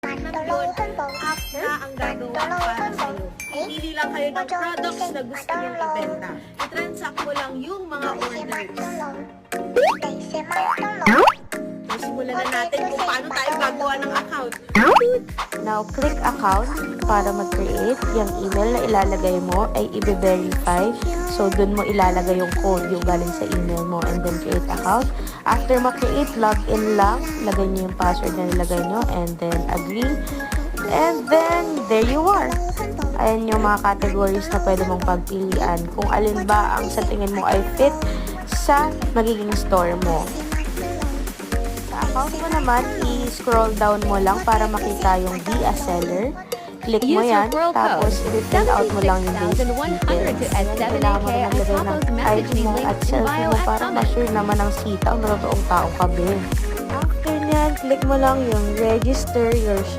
At yun, app na ang gagawa para sa'yo. Pili lang kayo ng products na gusto nyong ibenta. I-transact mo lang yung mga orders. So, simulan na natin kung paano tayo gagawa ng account. Now, click account para mag-create. Yung email na ilalagay mo ay i-verify. So, dun mo ilalagay yung code yung galing sa email mo and then create account. After ma-create, login lang. Lagay nyo yung password na nilagay nyo and then agree. And then, there you are. Ayan yung mga categories na pwede mong pagpilian. Kung alin ba ang sa tingin mo ay fit sa magiging store mo. Sa account mo naman, i-scroll down mo lang para makita yung Be a Seller. Click mo yan, tapos i-fill out mo lang yung basic details. Kailangan mo na maglagay ng ID mo at selfie mo para ma-sure naman ang sitaw na totoong tao ka, be. After nyan, click mo lang yung register your